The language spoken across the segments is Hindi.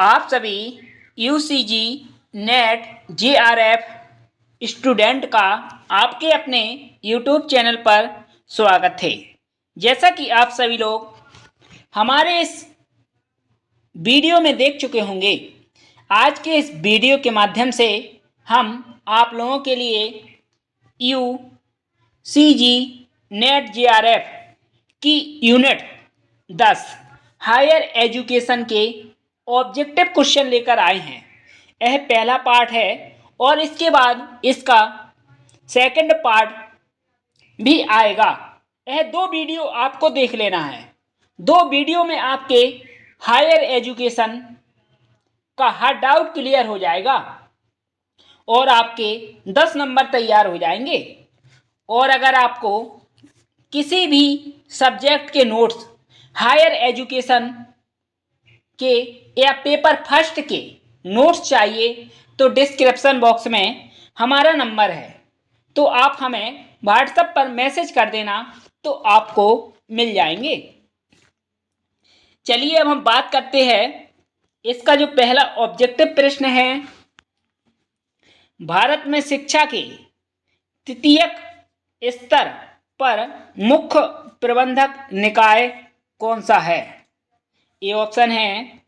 आप सभी यूसीजी नेट जेआरएफ स्टूडेंट का आपके अपने यूट्यूब चैनल पर स्वागत है। जैसा कि आप सभी लोग हमारे इस वीडियो में देख चुके होंगे, आज के इस वीडियो के माध्यम से हम आप लोगों के लिए यूसीजी नेट जेआरएफ की यूनिट 10 हायर एजुकेशन के ऑब्जेक्टिव क्वेश्चन लेकर आए हैं। यह पहला पार्ट है और इसके बाद इसका सेकंड पार्ट भी आएगा। यह दो वीडियो आपको देख लेना है। दो वीडियो में आपके हायर एजुकेशन का हर डाउट क्लियर हो जाएगा और आपके 10 नंबर तैयार हो जाएंगे। और अगर आपको किसी भी सब्जेक्ट के नोट्स हायर एजुकेशन के या पेपर फर्स्ट के नोट्स चाहिए तो डिस्क्रिप्शन बॉक्स में हमारा नंबर है, तो आप हमें व्हाट्सएप पर मैसेज कर देना तो आपको मिल जाएंगे। चलिए अब हम बात करते हैं। इसका जो पहला ऑब्जेक्टिव प्रश्न है, भारत में शिक्षा के तृतीयक स्तर पर मुख्य प्रबंधक निकाय कौन सा है? ए ऑप्शन है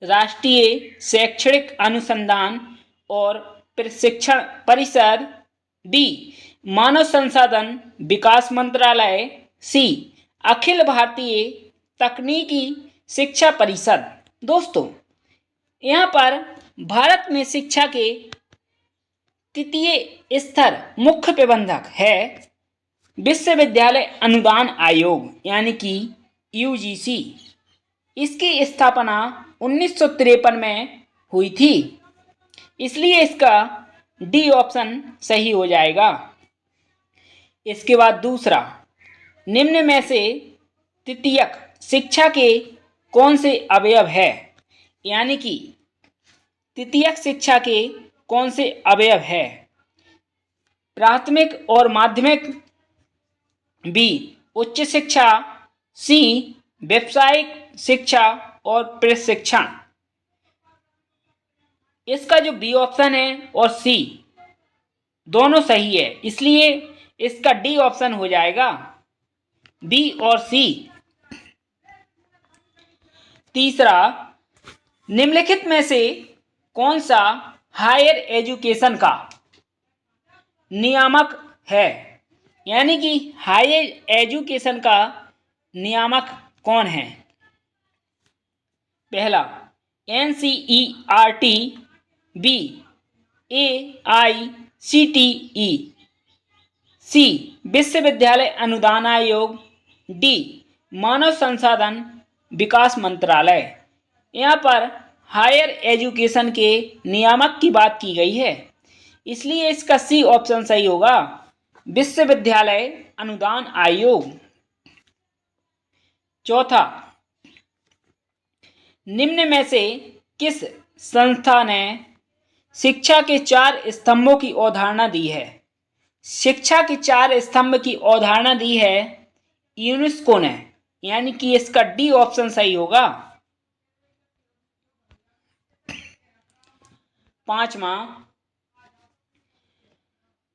राष्ट्रीय शैक्षणिक अनुसंधान और प्रशिक्षण परिषद, बी मानव संसाधन विकास मंत्रालय, सी अखिल भारतीय तकनीकी शिक्षा परिषद। दोस्तों, यहाँ पर भारत में शिक्षा के तृतीय स्तर मुख्य प्रबंधक है विश्वविद्यालय अनुदान आयोग यानी कि यूजीसी। इसकी स्थापना 1953 में हुई थी, इसलिए इसका डी ऑप्शन सही हो जाएगा। इसके बाद दूसरा, निम्न में से तृतीयक शिक्षा के कौन से अवयव है? यानी कि तृतीयक शिक्षा के कौन से अवयव है? प्राथमिक और माध्यमिक, बी उच्च शिक्षा, सी व्यावसायिक शिक्षा और प्रशिक्षण। इसका जो बी ऑप्शन है और सी दोनों सही है, इसलिए इसका डी ऑप्शन हो जाएगा, बी और सी। तीसरा, निम्नलिखित में से कौन सा हायर एजुकेशन का नियामक है? यानी कि हायर एजुकेशन का नियामक कौन है? पहला एनसीईआरटी, बी एआईसीटीई, सी विश्वविद्यालय अनुदान आयोग, डी मानव संसाधन विकास मंत्रालय। यहाँ पर हायर एजुकेशन के नियामक की बात की गई है, इसलिए इसका सी ऑप्शन सही होगा, विश्वविद्यालय अनुदान आयोग। चौथा, निम्न में से किस संस्था ने शिक्षा के 4 स्तंभों की अवधारणा दी है? शिक्षा के 4 स्तंभ की अवधारणा दी है यूनेस्को ने, यानी कि इसका डी ऑप्शन सही होगा। पांचवा,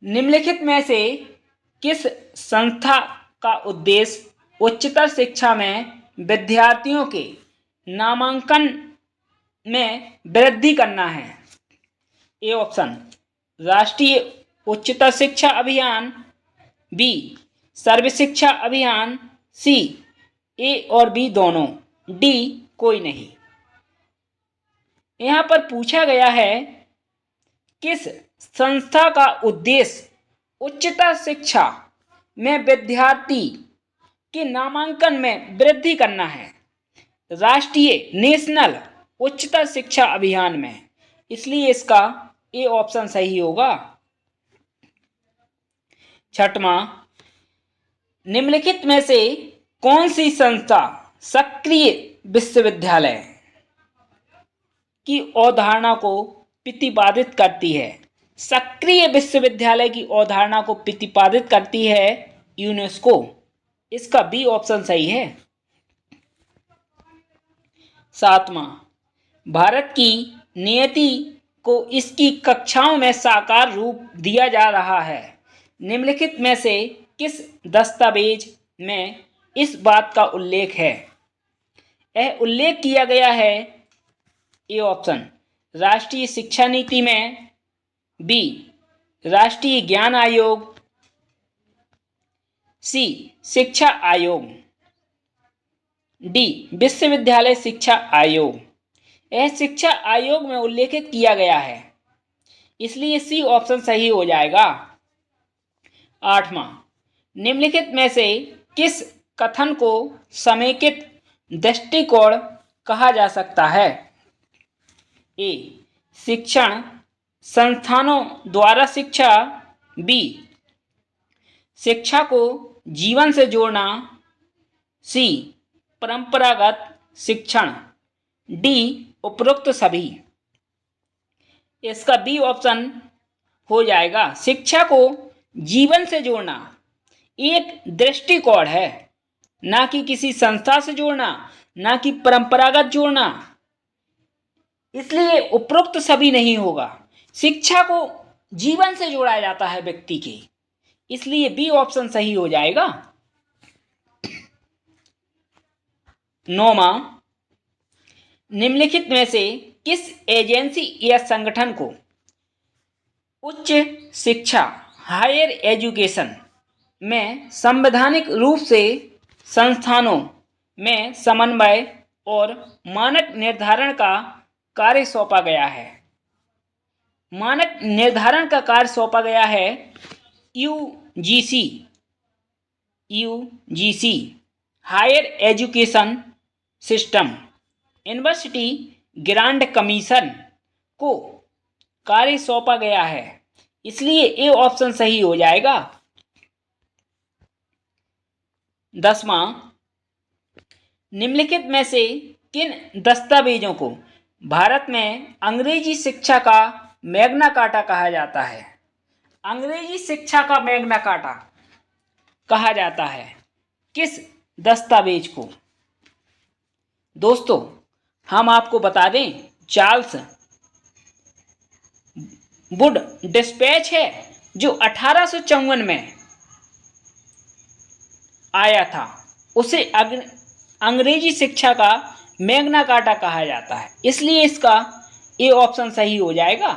निम्नलिखित में से किस संस्था का उद्देश्य उच्चतर शिक्षा में विद्यार्थियों के नामांकन में वृद्धि करना है? ए ऑप्शन राष्ट्रीय उच्चतर शिक्षा अभियान, बी सर्व शिक्षा अभियान, सी ए और बी दोनों, डी कोई नहीं। यहाँ पर पूछा गया है किस संस्था का उद्देश्य उच्चतर शिक्षा में विद्यार्थी के नामांकन में वृद्धि करना है? राष्ट्रीय नेशनल उच्चतर शिक्षा अभियान में, इसलिए इसका ए ऑप्शन सही होगा। छठवां, निम्नलिखित में से कौन सी संस्था सक्रिय विश्वविद्यालय की अवधारणा को प्रतिपादित करती है? सक्रिय विश्वविद्यालय की अवधारणा को प्रतिपादित करती है यूनेस्को। इसका बी ऑप्शन सही है। सातवां, भारत की नियति को इसकी कक्षाओं में साकार रूप दिया जा रहा है। निम्नलिखित में से किस दस्तावेज में इस बात का उल्लेख है? यह उल्लेख किया गया है। ए ऑप्शन राष्ट्रीय शिक्षा नीति में, बी राष्ट्रीय ज्ञान आयोग, सी शिक्षा आयोग, डी विश्वविद्यालय शिक्षा आयोग। यह शिक्षा आयोग में उल्लेखित किया गया है, इसलिए सी ऑप्शन सही हो जाएगा। आठवां, निम्नलिखित में से किस कथन को समेकित दृष्टिकोण कहा जा सकता है? ए शिक्षण संस्थानों द्वारा शिक्षा, बी शिक्षा को जीवन से जोड़ना, सी परंपरागत शिक्षण, डी उपरोक्त सभी। इसका बी ऑप्शन हो जाएगा। शिक्षा को जीवन से जोड़ना एक दृष्टिकोण है, ना कि किसी संस्था से जोड़ना, ना कि परंपरागत जोड़ना, इसलिए उपरोक्त सभी नहीं होगा। शिक्षा को जीवन से जोड़ा जाता है व्यक्ति के, इसलिए बी ऑप्शन सही हो जाएगा। नौवां, निम्नलिखित में से किस एजेंसी या संगठन को उच्च शिक्षा हायर एजुकेशन में संवैधानिक रूप से संस्थानों में समन्वय और मानक निर्धारण का कार्य सौंपा गया है? मानक निर्धारण का कार्य सौंपा गया है UGC higher education system university grant commission को कार्य सौंपा गया है, इसलिए ए ऑप्शन सही हो जाएगा। 10वां, निम्नलिखित में से किन दस्तावेजों को भारत में अंग्रेजी शिक्षा का मैग्ना कार्टा कहा जाता है? अंग्रेजी शिक्षा का मैग्ना कार्टा कहा जाता है किस दस्तावेज को? दोस्तों, हम आपको बता दें, चार्ल्स वुड डिस्पैच है जो 1854 में आया था, उसे अंग्रेजी शिक्षा का मैग्ना कार्टा कहा जाता है, इसलिए इसका ए ऑप्शन सही हो जाएगा।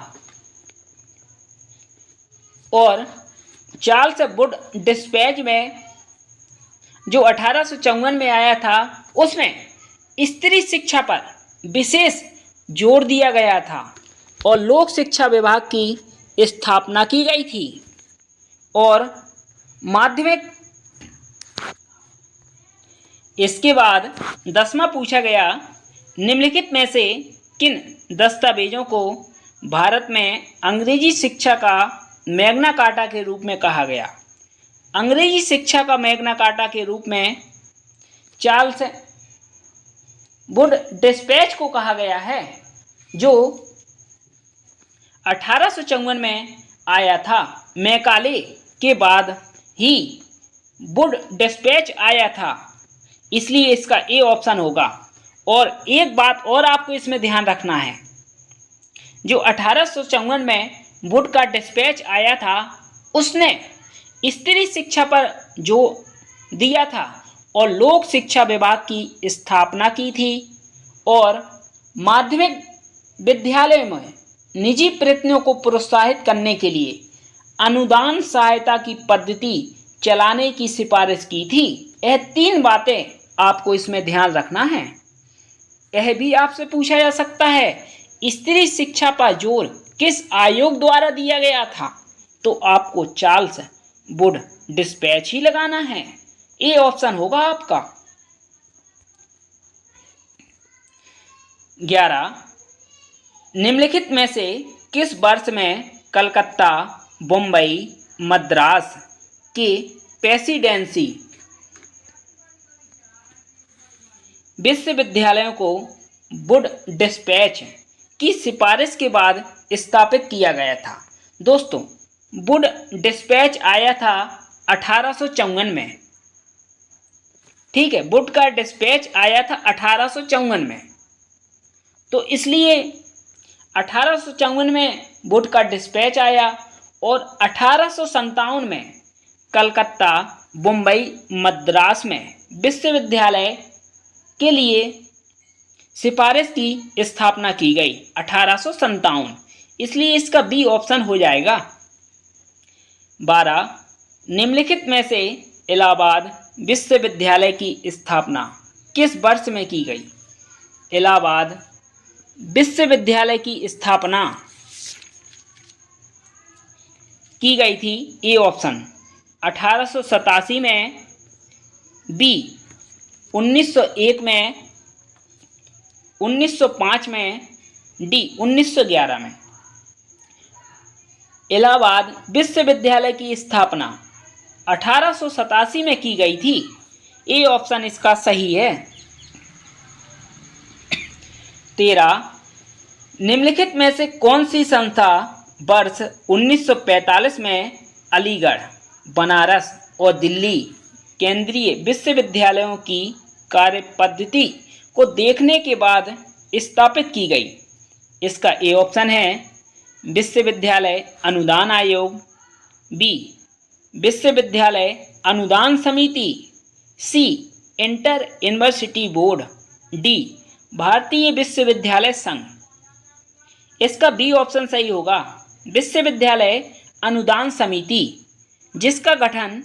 और चार्ल्स वुड डिस्पैच में जो 1854 में आया था, उसमें स्त्री शिक्षा पर विशेष जोर दिया गया था और लोक शिक्षा विभाग की स्थापना की गई थी। और माध्यमिक, इसके बाद 10वां पूछा गया, निम्नलिखित में से किन दस्तावेजों को भारत में अंग्रेजी शिक्षा का मैग्ना कार्टा के रूप में कहा गया? अंग्रेजी शिक्षा का मैग्ना कार्टा के रूप में चार्ल्स वुड डिस्पैच को कहा गया है, जो 1854 में आया था। मैकाले के बाद ही वुड डिस्पैच आया था, इसलिए इसका ए ऑप्शन होगा। और एक बात और आपको इसमें ध्यान रखना है, जो 1854 में वुड का डिस्पैच आया था, उसने स्त्री शिक्षा पर जोर दिया था और लोक शिक्षा विभाग की स्थापना की थी और माध्यमिक विद्यालय में निजी प्रयत्नों को प्रोत्साहित करने के लिए अनुदान सहायता की पद्धति चलाने की सिफारिश की थी। यह 3 बातें आपको इसमें ध्यान रखना है। यह भी आपसे पूछा जा सकता है, स्त्री शिक्षा पर जोर किस आयोग द्वारा दिया गया था? तो आपको चार्ल्स वुड डिस्पैच ही लगाना है, ए ऑप्शन होगा आपका। 11, निम्नलिखित में से किस वर्ष में कलकत्ता, बम्बई, मद्रास के प्रेसिडेंसी विश्वविद्यालयों को वुड डिस्पैच की सिफारिश के बाद स्थापित किया गया था? दोस्तों, वुड डिस्पैच आया था 1854 में। ठीक है, वुड का डिस्पैच आया था 1854 में। तो इसलिए 1854 में वुड का डिस्पैच आया और 1857 में कलकत्ता, मुंबई, मद्रास में विश्वविद्यालय के लिए सिफारिश की स्थापना की गई 1857। इसलिए इसका बी ऑप्शन हो जाएगा। 12, निम्नलिखित में से इलाहाबाद विश्वविद्यालय की स्थापना किस वर्ष में की गई? इलाहाबाद विश्वविद्यालय की स्थापना की गई थी, ए ऑप्शन 1887 में, बी 1901 में, 1905 में, डी 1911 में। इलाहाबाद विश्वविद्यालय की स्थापना 1887 में की गई थी, ए ऑप्शन इसका सही है। 13, निम्नलिखित में से कौन सी संस्था वर्ष 1945 में अलीगढ़, बनारस और दिल्ली केंद्रीय विश्वविद्यालयों की कार्यपद्धति को देखने के बाद स्थापित की गई? इसका ए ऑप्शन है विश्वविद्यालय अनुदान आयोग, बी विश्वविद्यालय अनुदान समिति, C inter university board, D भारतीय विश्वविद्यालय संघ। इसका बी ऑप्शन सही होगा, विश्वविद्यालय अनुदान समिति, जिसका गठन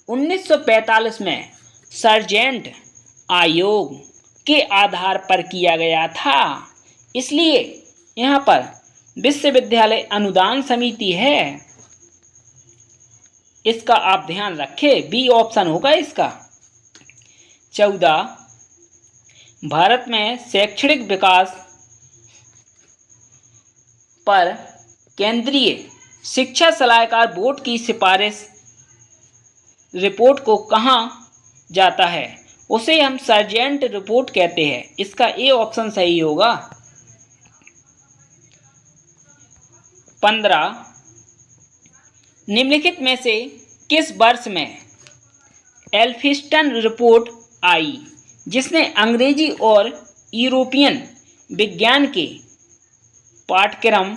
1945 में सर्जेंट आयोग के आधार पर किया गया था। इसलिए यहाँ पर विश्वविद्यालय अनुदान समिति है, इसका आप ध्यान रखें, बी ऑप्शन होगा इसका। 14, भारत में शैक्षणिक विकास पर केंद्रीय शिक्षा सलाहकार बोर्ड की सिफारिश रिपोर्ट को कहाँ जाता है? उसे हम सर्जेंट रिपोर्ट कहते हैं, इसका ए ऑप्शन सही होगा। 15, निम्नलिखित में से किस वर्ष में एल्फिंस्टन रिपोर्ट आई, जिसने अंग्रेजी और यूरोपियन विज्ञान के पाठ्यक्रम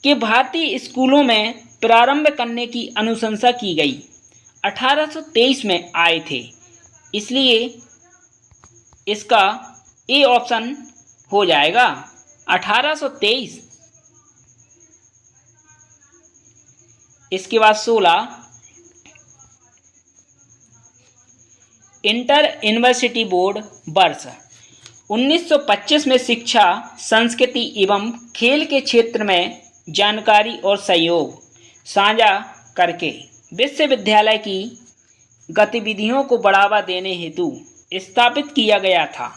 के भारतीय स्कूलों में प्रारंभ करने की अनुशंसा की गई? 1823 में आए थे, इसलिए इसका ए ऑप्शन हो जाएगा 1823। इसके बाद 16, इंटर यूनिवर्सिटी बोर्ड वर्ष 1925 में शिक्षा, संस्कृति एवं खेल के क्षेत्र में जानकारी और सहयोग साझा करके विश्वविद्यालय की गतिविधियों को बढ़ावा देने हेतु स्थापित किया गया था।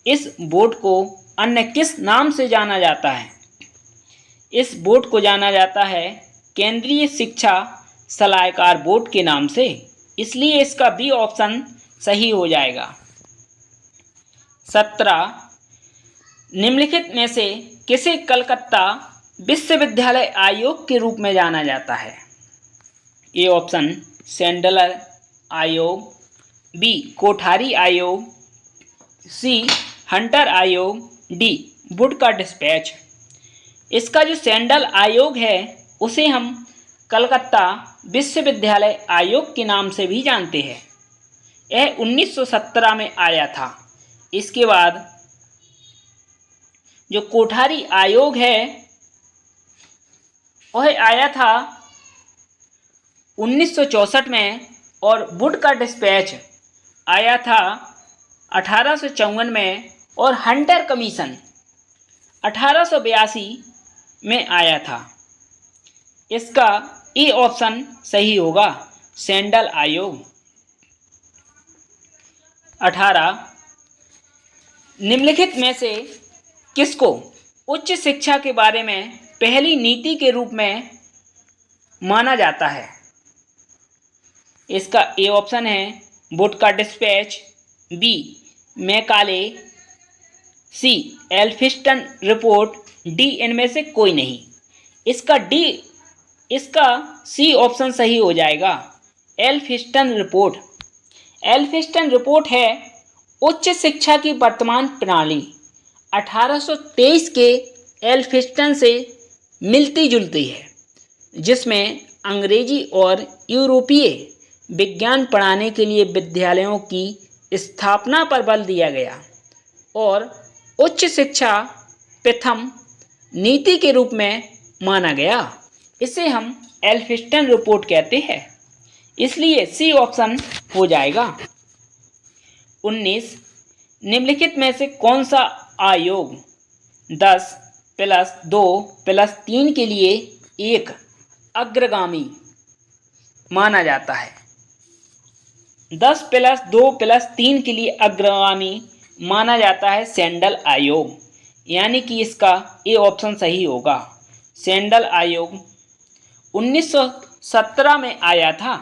इस बोर्ड को अन्य किस नाम से जाना जाता है? इस बोर्ड को जाना जाता है केंद्रीय शिक्षा सलाहकार बोर्ड के नाम से, इसलिए इसका बी ऑप्शन सही हो जाएगा। 17, निम्नलिखित में से किसे कलकत्ता विश्वविद्यालय आयोग के रूप में जाना जाता है? ए ऑप्शन सैंडलर आयोग, बी कोठारी आयोग, सी हंटर आयोग, डी वुड का डिस्पैच। इसका जो सैंडल आयोग है उसे हम कलकत्ता विश्वविद्यालय आयोग के नाम से भी जानते हैं। यह 1917 में आया था। इसके बाद जो कोठारी आयोग है वह आया था 1964 में और वुड का डिस्पैच आया था 1854 में और हंटर कमीशन 1882 में आया था। इसका ए ऑप्शन सही होगा, सैंडल आयोग। 18, निम्नलिखित में से किसको उच्च शिक्षा के बारे में पहली नीति के रूप में माना जाता है? इसका ए ऑप्शन है वुड का डिस्पैच, बी मैकाले, सी एल्फिंस्टन रिपोर्ट, डी इनमें से कोई नहीं। इसका सी ऑप्शन सही हो जाएगा, एल्फिंस्टन रिपोर्ट। एल्फिंस्टन रिपोर्ट है उच्च शिक्षा की वर्तमान प्रणाली 1823 के एल्फिंस्टन से मिलती जुलती है, जिसमें अंग्रेजी और यूरोपीय विज्ञान पढ़ाने के लिए विद्यालयों की स्थापना पर बल दिया गया और उच्च शिक्षा प्रथम नीति के रूप में माना गया। इसे हम एल्फिंस्टन रिपोर्ट कहते हैं, इसलिए सी ऑप्शन हो जाएगा। 19 निम्नलिखित में से कौन सा आयोग 10 प्लस 2 प्लस 3 के लिए एक अग्रगामी माना जाता है? 10 प्लस 2 प्लस 3 के लिए अग्रगामी माना जाता है सेंडल आयोग, यानी कि इसका ए ऑप्शन सही होगा। सेंडल आयोग 1917 में आया था।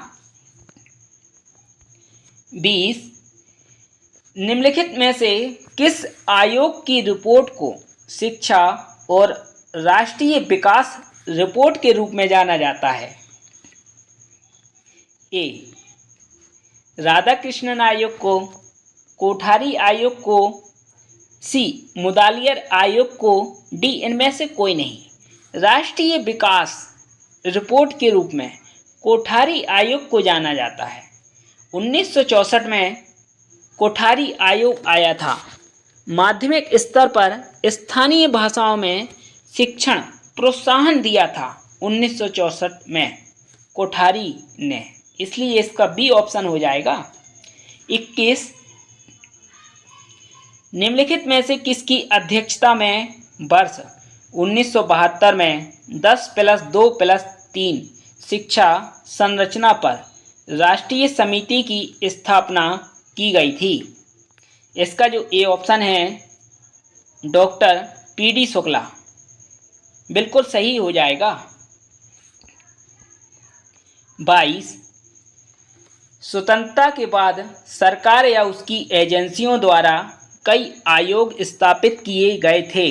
20 निम्नलिखित में से किस आयोग की रिपोर्ट को शिक्षा और राष्ट्रीय विकास रिपोर्ट के रूप में जाना जाता है? ए राधाकृष्णन आयोग को, कोठारी आयोग को, सी मुदालियर आयोग को, डी इनमें से कोई नहीं। राष्ट्रीय विकास रिपोर्ट के रूप में कोठारी आयोग को जाना जाता है। 1964 में कोठारी आयोग आया था। माध्यमिक स्तर पर स्थानीय भाषाओं में शिक्षण प्रोत्साहन दिया था 1964 में कोठारी ने, इसलिए इसका बी ऑप्शन हो जाएगा। 21 निम्नलिखित में से किसकी अध्यक्षता में वर्ष 1972 में 10 प्लस 2 प्लस 3 शिक्षा संरचना पर राष्ट्रीय समिति की स्थापना की गई थी? इसका जो ए ऑप्शन है डॉक्टर पी.डी. शुक्ला, बिल्कुल सही हो जाएगा। 22 स्वतंत्रता के बाद सरकार या उसकी एजेंसियों द्वारा कई आयोग स्थापित किए गए थे,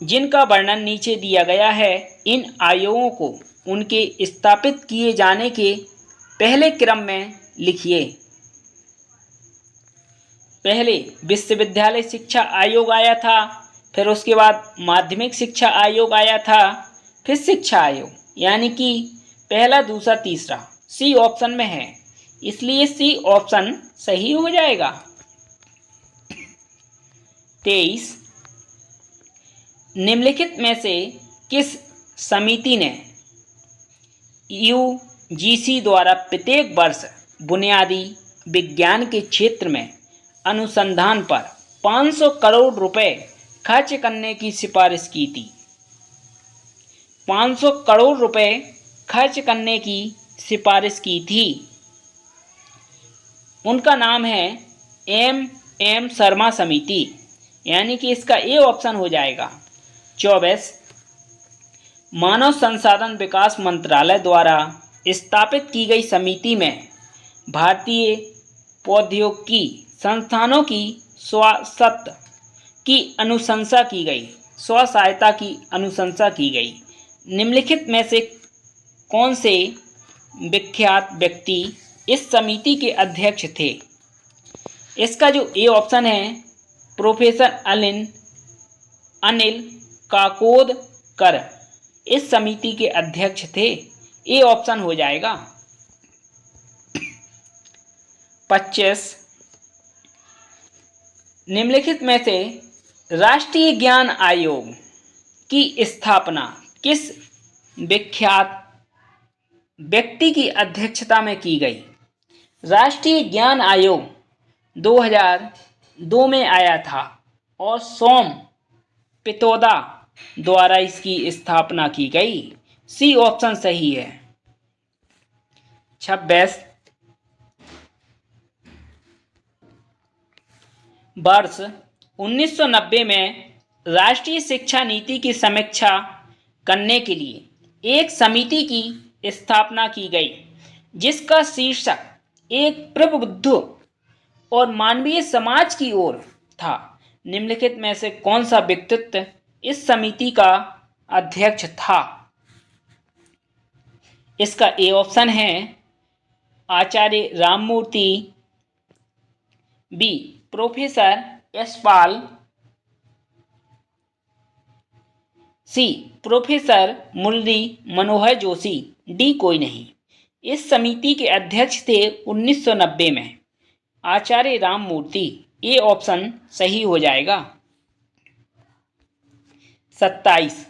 जिनका वर्णन नीचे दिया गया है। इन आयोगों को उनके स्थापित किए जाने के पहले क्रम में लिखिए। पहले विश्वविद्यालय शिक्षा आयोग आया था, फिर उसके बाद माध्यमिक शिक्षा आयोग आया था, फिर शिक्षा आयोग, यानी कि पहला, दूसरा, तीसरा सी ऑप्शन में है, इसलिए सी ऑप्शन सही हो जाएगा। 23 निम्नलिखित में से किस समिति ने यूजीसी द्वारा प्रत्येक वर्ष बुनियादी विज्ञान के क्षेत्र में अनुसंधान पर 500 करोड़ रुपए खर्च करने की सिफारिश की थी? 500 करोड़ रुपए खर्च करने की सिफारिश की थी। उनका नाम है एम शर्मा समिति, यानी कि इसका ए ऑप्शन हो जाएगा। 24 मानव संसाधन विकास मंत्रालय द्वारा स्थापित की गई समिति में भारतीय प्रौद्योगिकी संस्थानों की स्वायत्तता की अनुशंसा की गई, स्वसहायता की अनुशंसा की गई। निम्नलिखित में से कौन से विख्यात व्यक्ति इस समिति के अध्यक्ष थे? इसका जो ए ऑप्शन है प्रोफेसर अनिल काकोदकर इस समिति के अध्यक्ष थे। ए ऑप्शन हो जाएगा। 25 निम्नलिखित में से राष्ट्रीय ज्ञान आयोग की स्थापना किस विख्यात व्यक्ति की अध्यक्षता में की गई? राष्ट्रीय ज्ञान आयोग 2002 में आया था और सोम पित्रोदा द्वारा इसकी स्थापना की गई। सी ऑप्शन सही है। 26 वर्ष 1990 में राष्ट्रीय शिक्षा नीति की समीक्षा करने के लिए एक समिति की स्थापना की गई, जिसका शीर्षक एक प्रबुद्ध और मानवीय समाज की ओर था। निम्नलिखित में से कौन सा व्यक्तित्व इस समिति का अध्यक्ष था? इसका ए ऑप्शन है आचार्य राममूर्ति, बी प्रोफेसर यशपाल, सी प्रोफेसर मुरली मनोहर जोशी, डी कोई नहीं। इस समिति के अध्यक्ष थे 1990 में आचार्य राममूर्ति। ये ऑप्शन सही हो जाएगा। 27,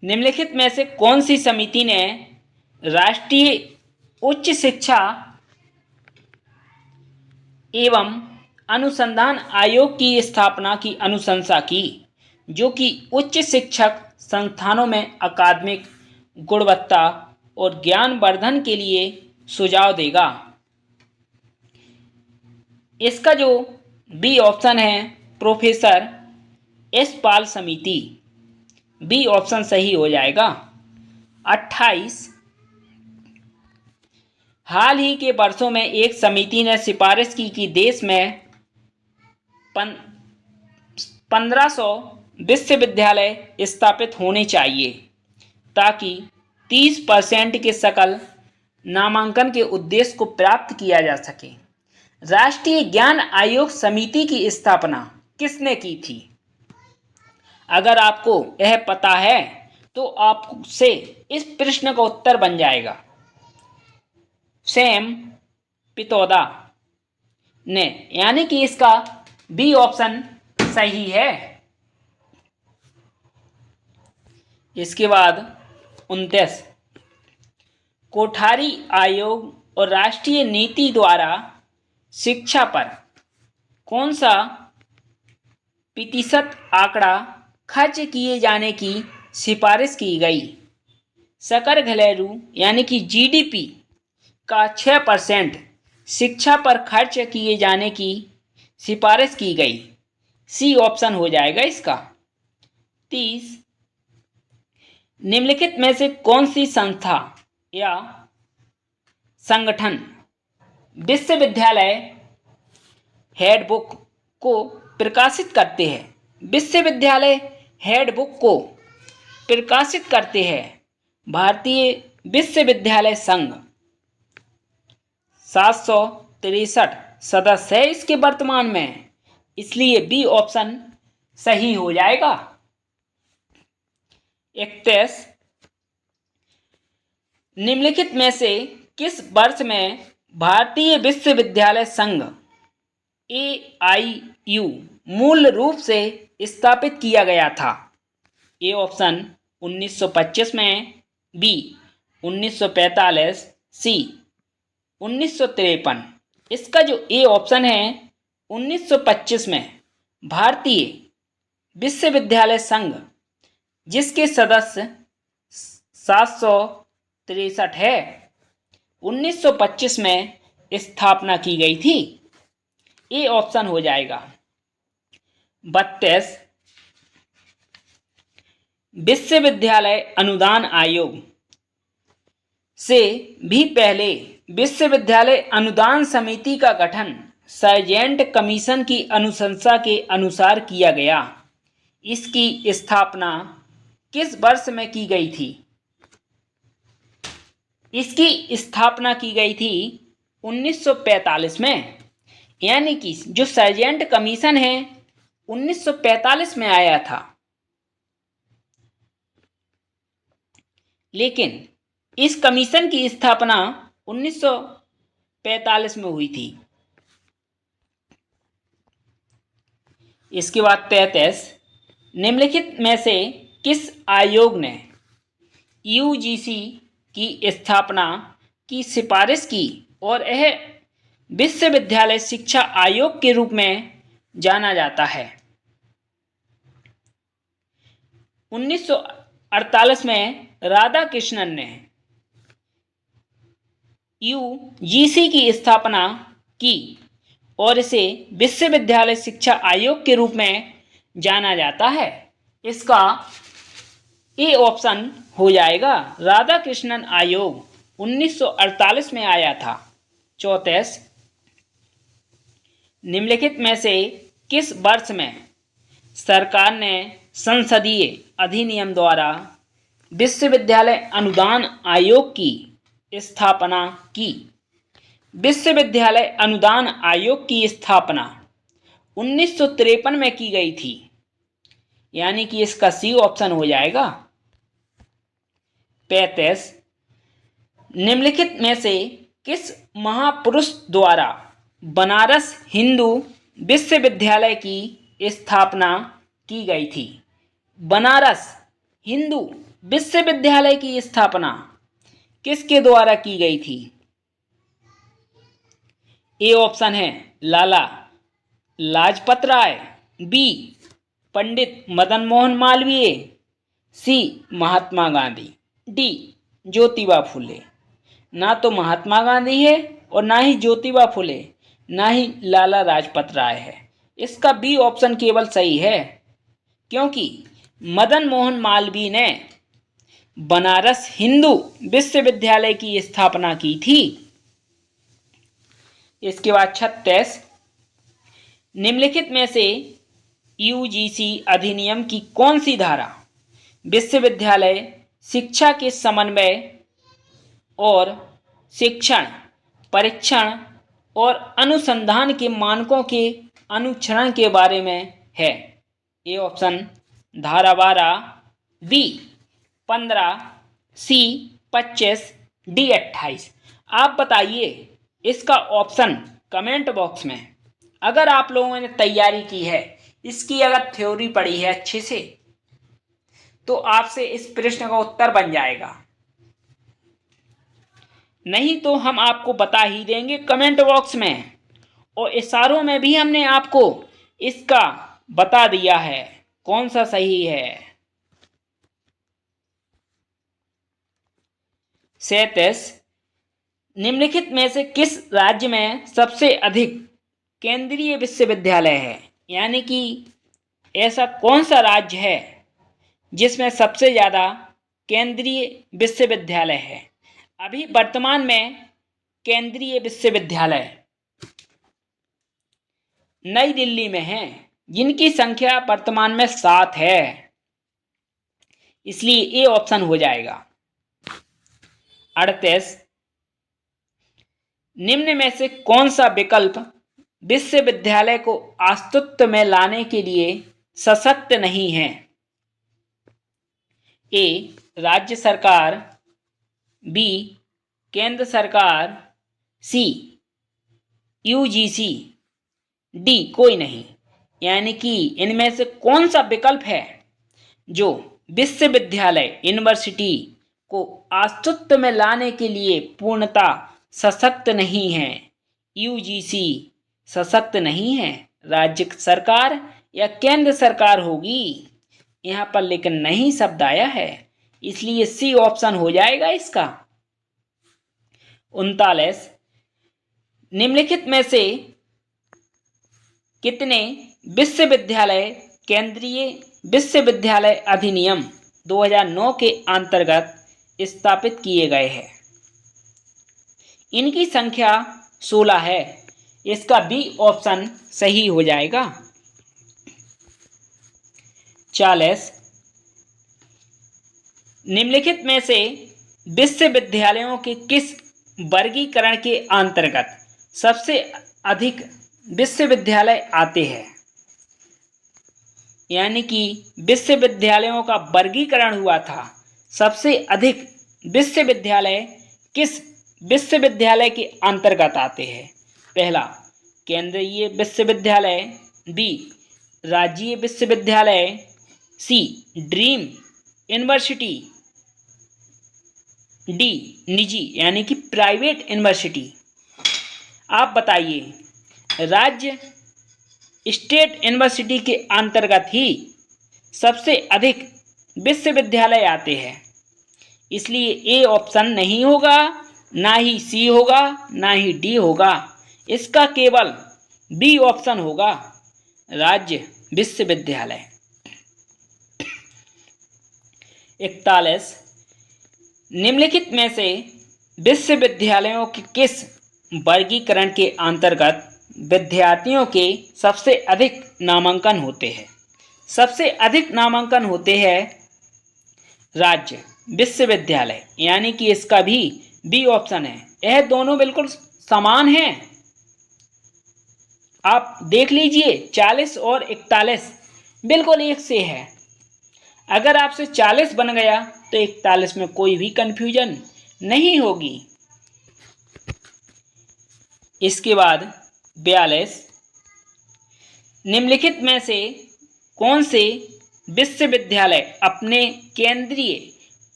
निम्नलिखित में से कौन सी समिति ने राष्ट्रीय उच्च शिक्षा एवं अनुसंधान आयोग की स्थापना की अनुशंसा की, जो कि उच्च शिक्षक संस्थानों में अकादमिक गुणवत्ता और ज्ञानवर्धन के लिए सुझाव देगा? इसका जो बी ऑप्शन है प्रोफेसर यशपाल समिति, बी ऑप्शन सही हो जाएगा। 28, हाल ही के वर्षों में एक समिति ने सिफारिश की कि देश में 1500 विश्वविद्यालय स्थापित होने चाहिए ताकि 30% के सकल नामांकन के उद्देश्य को प्राप्त किया जा सके। राष्ट्रीय ज्ञान आयोग समिति की स्थापना किसने की थी? अगर आपको यह पता है तो आपसे इस प्रश्न का उत्तर बन जाएगा। सैम पित्रोदा ने, यानी कि इसका बी ऑप्शन सही है। इसके बाद 29, कोठारी आयोग और राष्ट्रीय नीति द्वारा शिक्षा पर कौन सा प्रतिशत आंकड़ा खर्च किए जाने की सिफारिश की गई? सकल घरेलू यानी कि जीडीपी का 6% शिक्षा पर खर्च किए जाने की सिफारिश की गई। सी ऑप्शन हो जाएगा इसका। 30, निम्नलिखित में से कौन सी संस्था या संगठन विश्वविद्यालय हैंडबुक को प्रकाशित करते हैं? विश्वविद्यालय हैंडबुक को प्रकाशित करते हैं भारतीय विश्वविद्यालय संघ। 763 सदस्य है इसके वर्तमान में, इसलिए बी ऑप्शन सही हो जाएगा। 31, निम्नलिखित में से किस वर्ष में भारतीय विश्वविद्यालय संघ AIU मूल रूप से स्थापित किया गया था? ए ऑप्शन 1925 में, बी 1945, सी 1953। इसका जो ए ऑप्शन है 1925 में भारतीय विश्वविद्यालय संघ, जिसके सदस्य 763 है, 1925 में स्थापना की गई थी। ए ऑप्शन हो जाएगा। 32, विश्वविद्यालय अनुदान आयोग से भी पहले विश्वविद्यालय अनुदान समिति का गठन सार्जेंट कमीशन की अनुशंसा के अनुसार किया गया। इसकी स्थापना किस वर्ष में की गई थी? इसकी स्थापना की गई थी 1945 में, यानी कि जो सार्जेंट कमीशन है 1945 में आया था, लेकिन इस कमीशन की स्थापना 1945 में हुई थी। इसके बाद 33, निम्नलिखित में से किस आयोग ने यूजीसी की स्थापना की सिफारिश की और यह विश्वविद्यालय शिक्षा आयोग के रूप में जाना जाता है? 1948 में राधाकृष्णन ने यूजीसी की स्थापना की और इसे विश्वविद्यालय शिक्षा आयोग के रूप में जाना जाता है। इसका ए ऑप्शन हो जाएगा। राधाकृष्णन आयोग 1948 में आया था। 34, निम्नलिखित में से किस वर्ष में सरकार ने संसदीय अधिनियम द्वारा विश्वविद्यालय अनुदान आयोग की स्थापना की? विश्वविद्यालय अनुदान आयोग की स्थापना 1953 में की गई थी, यानी कि इसका सी ऑप्शन हो जाएगा। 35, निम्नलिखित में से किस महापुरुष द्वारा बनारस हिंदू विश्वविद्यालय की स्थापना की गई थी? बनारस हिंदू विश्वविद्यालय की स्थापना किसके द्वारा की गई थी? ए ऑप्शन है लाला लाजपत राय, बी पंडित मदन मोहन मालवीय, सी महात्मा गांधी, डी ज्योतिबा फुले। ना तो महात्मा गांधी है और ना ही ज्योतिबा फुले, ना ही लाला लाजपत राय है। इसका बी ऑप्शन केवल सही है, क्योंकि मदन मोहन मालवीय ने बनारस हिंदू विश्वविद्यालय की स्थापना की थी। इसके बाद 36, निम्नलिखित में से यूजीसी अधिनियम की कौन सी धारा विश्वविद्यालय शिक्षा के समन्वय और शिक्षण, परीक्षण और अनुसंधान के मानकों के अनुसरण के बारे में है? ए ऑप्शन धारा 12, बी 15, सी 25, डी 28। आप बताइए इसका ऑप्शन कमेंट बॉक्स में। अगर आप लोगों ने तैयारी की है, इसकी अगर थ्योरी पढ़ी है अच्छे से, तो आपसे इस प्रश्न का उत्तर बन जाएगा। नहीं तो हम आपको बता ही देंगे कमेंट बॉक्स में, और इशारों में भी हमने आपको इसका बता दिया है कौन सा सही है। 37, निम्नलिखित में से किस राज्य में सबसे अधिक केंद्रीय विश्वविद्यालय है? यानी कि ऐसा कौन सा राज्य है जिसमें सबसे ज़्यादा केंद्रीय विश्वविद्यालय है? अभी वर्तमान में केंद्रीय विश्वविद्यालय नई दिल्ली में है, जिनकी संख्या वर्तमान में 7 है, इसलिए ए ऑप्शन हो जाएगा। 38, निम्न में से कौन सा विकल्प विश्वविद्यालय को अस्तित्व में लाने के लिए सशक्त नहीं है? ए राज्य सरकार, बी केंद्र सरकार, सी यूजीसी, डी कोई नहीं। यानी कि इनमें से कौन सा विकल्प है जो विश्वविद्यालय यूनिवर्सिटी को अस्तित्व में लाने के लिए पूर्णता सशक्त नहीं है? यूजीसी सशक्त नहीं है, राज्य सरकार या केंद्र सरकार होगी। यहाँ पर लेकिन नहीं शब्द आया है, इसलिए सी ऑप्शन हो जाएगा इसका। 39, निम्नलिखित में से कितने विश्वविद्यालय केंद्रीय विश्वविद्यालय अधिनियम 2009 के अंतर्गत स्थापित किए गए हैं? इनकी संख्या 16 है, इसका बी ऑप्शन सही हो जाएगा। 40, निम्नलिखित में से विश्वविद्यालयों के किस वर्गीकरण के अंतर्गत सबसे अधिक विश्वविद्यालय आते हैं? यानी कि विश्वविद्यालयों का वर्गीकरण हुआ था, सबसे अधिक विश्वविद्यालय किस विश्वविद्यालय के अंतर्गत आते हैं? पहला केंद्रीय विश्वविद्यालय, बी राज्य विश्वविद्यालय, सी ड्रीम यूनिवर्सिटी, डी निजी यानी कि प्राइवेट यूनिवर्सिटी। आप बताइए राज्य स्टेट यूनिवर्सिटी के अंतर्गत ही सबसे अधिक विश्वविद्यालय आते हैं, इसलिए ए ऑप्शन नहीं होगा, ना ही सी होगा, ना ही डी होगा। इसका केवल बी ऑप्शन होगा, राज्य विश्वविद्यालय। 41, निम्नलिखित में से विश्वविद्यालयों के किस वर्गीकरण के अंतर्गत विद्यार्थियों के सबसे अधिक नामांकन होते हैं? सबसे अधिक नामांकन होते हैं राज्य विश्वविद्यालय, यानी कि इसका भी बी ऑप्शन है। यह दोनों बिल्कुल समान हैं। आप देख लीजिए 40 और 41 बिल्कुल एक से है। अगर आपसे 40 बन गया तो 41 में कोई भी कंफ्यूजन नहीं होगी। इसके बाद 42, निम्नलिखित में से कौन से विश्वविद्यालय अपने केंद्रीय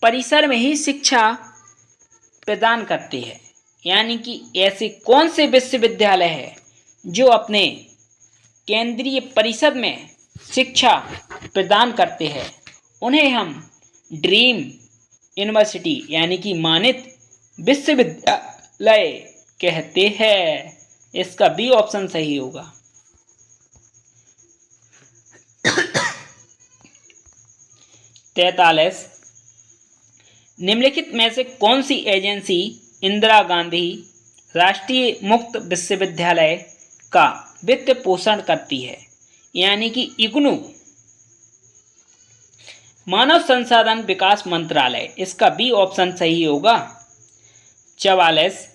परिसर में ही शिक्षा प्रदान करते हैं, यानी कि ऐसे कौन से विश्वविद्यालय हैं जो अपने केंद्रीय परिसर में शिक्षा प्रदान करते हैं, उन्हें हम ड्रीम यूनिवर्सिटी यानी कि मानित विश्वविद्यालय कहते हैं। इसका बी ऑप्शन सही होगा। 43, निम्नलिखित में से कौन सी एजेंसी इंदिरा गांधी राष्ट्रीय मुक्त विश्वविद्यालय का वित्त पोषण करती है, यानी कि इग्नू, मानव संसाधन विकास मंत्रालय। इसका बी ऑप्शन सही होगा। 44,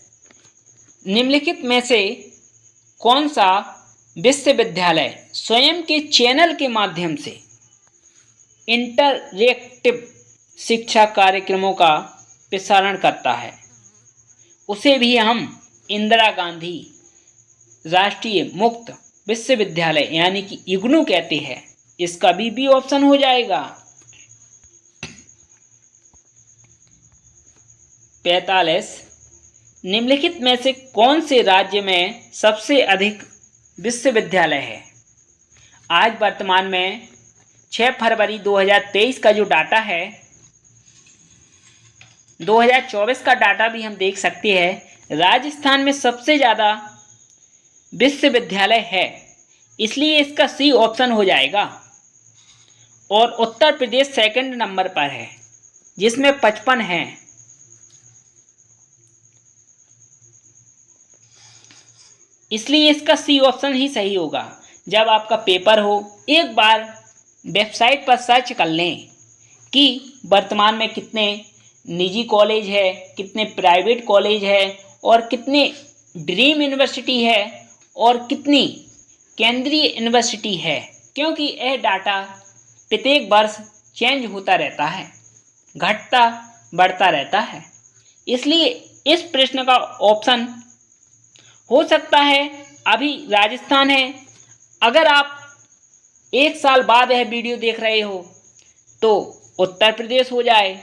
निम्नलिखित में से कौन सा विश्वविद्यालय स्वयं के चैनल के माध्यम से इंटरएक्टिव शिक्षा कार्यक्रमों का प्रसारण करता है, उसे भी हम इंदिरा गांधी राष्ट्रीय मुक्त विश्वविद्यालय यानी कि इग्नू कहते हैं। इसका भी बी ऑप्शन हो जाएगा। 45, निम्नलिखित में से कौन से राज्य में सबसे अधिक विश्वविद्यालय है। आज वर्तमान में 6 फरवरी 2023 का जो डाटा है, 2024 का डाटा भी हम देख सकते हैं। राजस्थान में सबसे ज़्यादा विश्वविद्यालय है, इसलिए इसका सी ऑप्शन हो जाएगा। और उत्तर प्रदेश सेकंड नंबर पर है जिसमें 55 हैं। इसलिए इसका सी ऑप्शन ही सही होगा। जब आपका पेपर हो, एक बार वेबसाइट पर सर्च कर लें कि वर्तमान में कितने निजी कॉलेज है, कितने प्राइवेट कॉलेज है, और कितने ड्रीम यूनिवर्सिटी है और कितनी केंद्रीय यूनिवर्सिटी है, क्योंकि यह डाटा प्रत्येक वर्ष चेंज होता रहता है, घटता बढ़ता रहता है। इसलिए इस प्रश्न का ऑप्शन हो सकता है अभी राजस्थान है। अगर आप 1 साल बाद यह वीडियो देख रहे हो तो उत्तर प्रदेश हो जाए।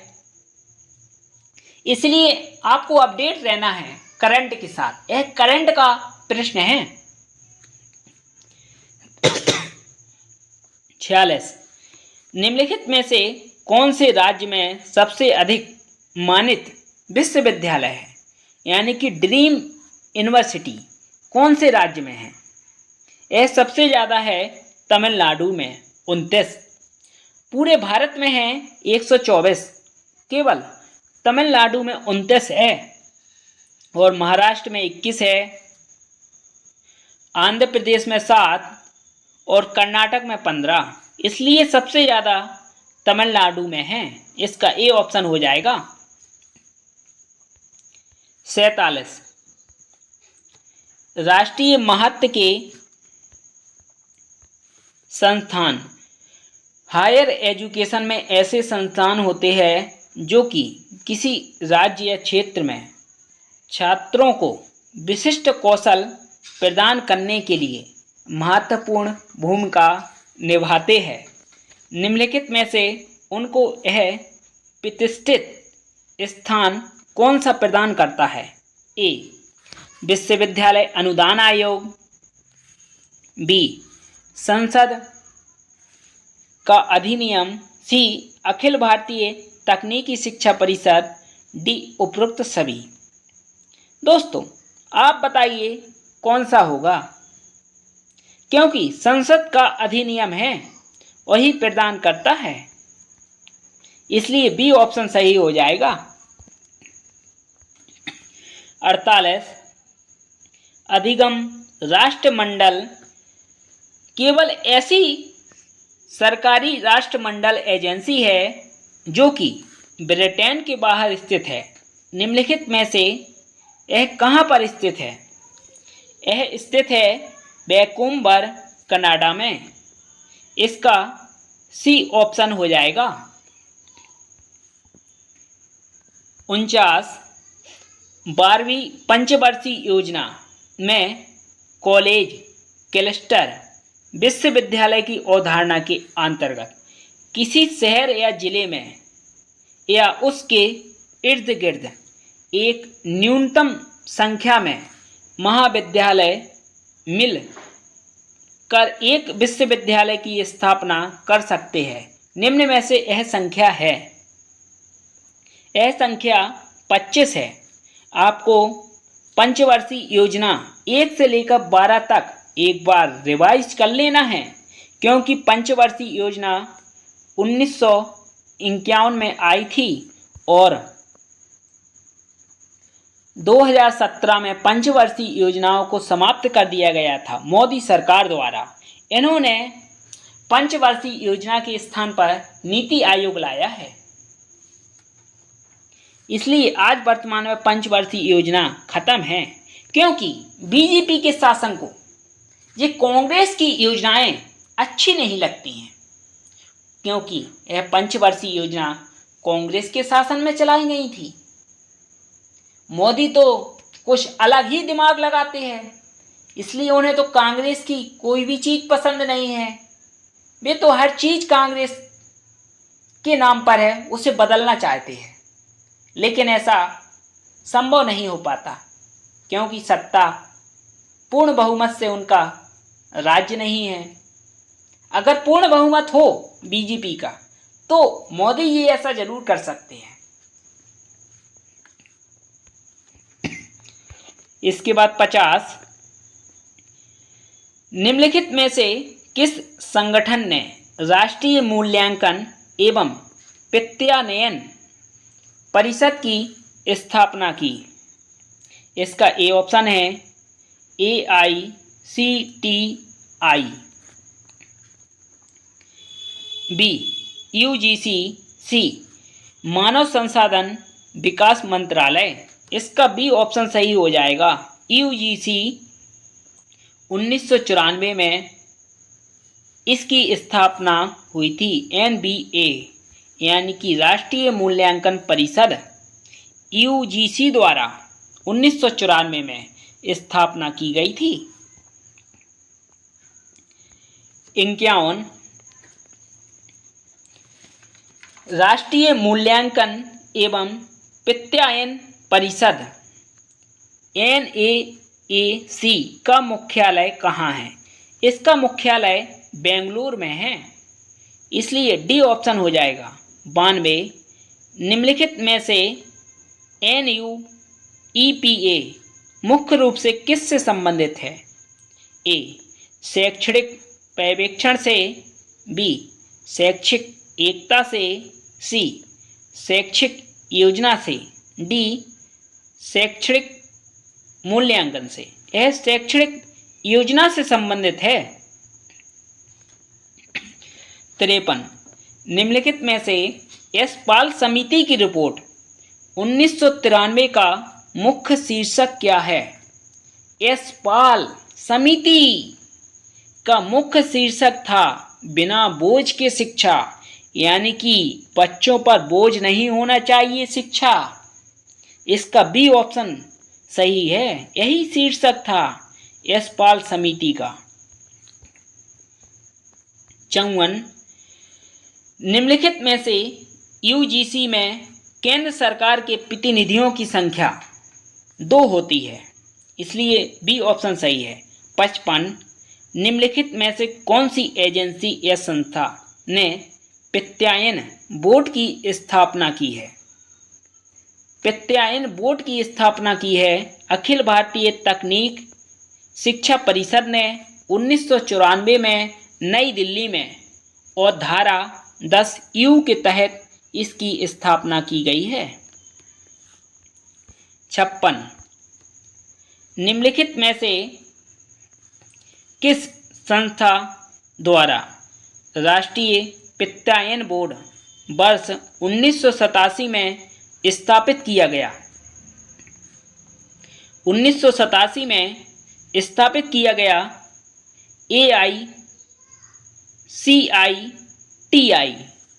इसलिए आपको अपडेट रहना है करंट के साथ। यह करंट का प्रश्न है। 46, निम्नलिखित में से कौन से राज्य में सबसे अधिक मानित विश्वविद्यालय है, यानी कि ड्रीम यूनिवर्सिटी कौन से राज्य में है। यह सबसे ज़्यादा है तमिलनाडु में 29, पूरे भारत में है 124, केवल तमिलनाडु में 29 है, और महाराष्ट्र में 21 है, आंध्र प्रदेश में 7 और कर्नाटक में 15। इसलिए सबसे ज़्यादा तमिलनाडु में है। इसका ए ऑप्शन हो जाएगा। 47, राष्ट्रीय महत्व के संस्थान। हायर एजुकेशन में ऐसे संस्थान होते हैं जो कि किसी राज्य या क्षेत्र में छात्रों को विशिष्ट कौशल प्रदान करने के लिए महत्वपूर्ण भूमिका निभाते हैं। निम्नलिखित में से उनको यह प्रतिष्ठित स्थान कौन सा प्रदान करता है। ए, विश्वविद्यालय अनुदान आयोग, बी, संसद का अधिनियम, सी, अखिल भारतीय तकनीकी शिक्षा परिषद, डी, उपरोक्त सभी। दोस्तों आप बताइए कौन सा होगा, क्योंकि संसद का अधिनियम है वही प्रदान करता है, इसलिए बी ऑप्शन सही हो जाएगा। 48, अधिगम राष्ट्रमंडल केवल ऐसी सरकारी राष्ट्रमंडल एजेंसी है जो कि ब्रिटेन के बाहर स्थित है। निम्नलिखित में से यह कहाँ पर स्थित है। यह स्थित है वैंकूवर कनाडा में। इसका सी ऑप्शन हो जाएगा। 49 12वीं पंचवर्षीय योजना में कॉलेज क्लस्टर विश्वविद्यालय की अवधारणा के अंतर्गत किसी शहर या जिले में या उसके इर्द गिर्द एक न्यूनतम संख्या में महाविद्यालय मिल कर एक विश्वविद्यालय की स्थापना कर सकते हैं। निम्न में से यह संख्या है। यह संख्या 25 है। आपको पंचवर्षीय योजना 1 से लेकर 12 तक एक बार रिवाइज कर लेना है, क्योंकि पंचवर्षीय योजना 1951 में आई थी और 2017 में पंचवर्षीय योजनाओं को समाप्त कर दिया गया था मोदी सरकार द्वारा। इन्होंने पंचवर्षीय योजना के स्थान पर नीति आयोग लाया है। इसलिए आज वर्तमान में पंचवर्षीय योजना खत्म है, क्योंकि बीजेपी के शासन को ये कांग्रेस की योजनाएं अच्छी नहीं लगती हैं, क्योंकि यह पंचवर्षीय योजना कांग्रेस के शासन में चलाई गई थी। मोदी तो कुछ अलग ही दिमाग लगाते हैं, इसलिए उन्हें तो कांग्रेस की कोई भी चीज़ पसंद नहीं है। वे तो हर चीज़ कांग्रेस के नाम पर है उसे बदलना चाहते हैं, लेकिन ऐसा संभव नहीं हो पाता, क्योंकि सत्ता पूर्ण बहुमत से उनका राज्य नहीं है। अगर पूर्ण बहुमत हो बीजेपी का तो मोदी ये ऐसा जरूर कर सकते हैं। इसके बाद 50 निम्नलिखित में से किस संगठन ने राष्ट्रीय मूल्यांकन एवं वित्तीयन परिषद की स्थापना की? इसका ए ऑप्शन है AICTI, बी UGC, सी मानव संसाधन विकास मंत्रालय। इसका बी ऑप्शन सही हो जाएगा। UGC 1994 में इसकी स्थापना हुई थी। NBA यानी कि राष्ट्रीय मूल्यांकन परिषद UGC द्वारा 1994 में स्थापना की गई थी। 51 राष्ट्रीय मूल्यांकन एवं वित्तीयन परिषद NAAC का मुख्यालय कहाँ है? इसका मुख्यालय बेंगलुरु में है, इसलिए डी ऑप्शन हो जाएगा। 92 निम्नलिखित में से NUEPA मुख्य रूप से किससे संबंधित है? ए शैक्षणिक पर्यवेक्षण से, बी शैक्षिक एकता से, सी शैक्षिक योजना से, डी शैक्षणिक मूल्यांकन से। यह शैक्षणिक योजना से संबंधित है। 53 निम्नलिखित में से यशपाल समिति की रिपोर्ट 1993 का मुख्य शीर्षक क्या है? यशपाल समिति का मुख्य शीर्षक था बिना बोझ के शिक्षा, यानी कि बच्चों पर बोझ नहीं होना चाहिए शिक्षा। इसका बी ऑप्शन सही है, यही शीर्षक था यशपाल समिति का। 54 निम्नलिखित में से UGC में केंद्र सरकार के प्रतिनिधियों की संख्या 2 होती है, इसलिए बी ऑप्शन सही है। 55 निम्नलिखित में से कौन सी एजेंसी या संस्था ने वित्तीयन बोर्ड की स्थापना की है? वित्तीयन बोर्ड की स्थापना की है अखिल भारतीय तकनीक शिक्षा परिषद ने 1994 में नई दिल्ली में, और धारा 10U के तहत इसकी स्थापना की गई है। 56 निम्नलिखित में से किस संस्था द्वारा राष्ट्रीय वित्तीयन बोर्ड वर्ष 1987 में स्थापित किया गया? 1987 में स्थापित किया गया AICITI,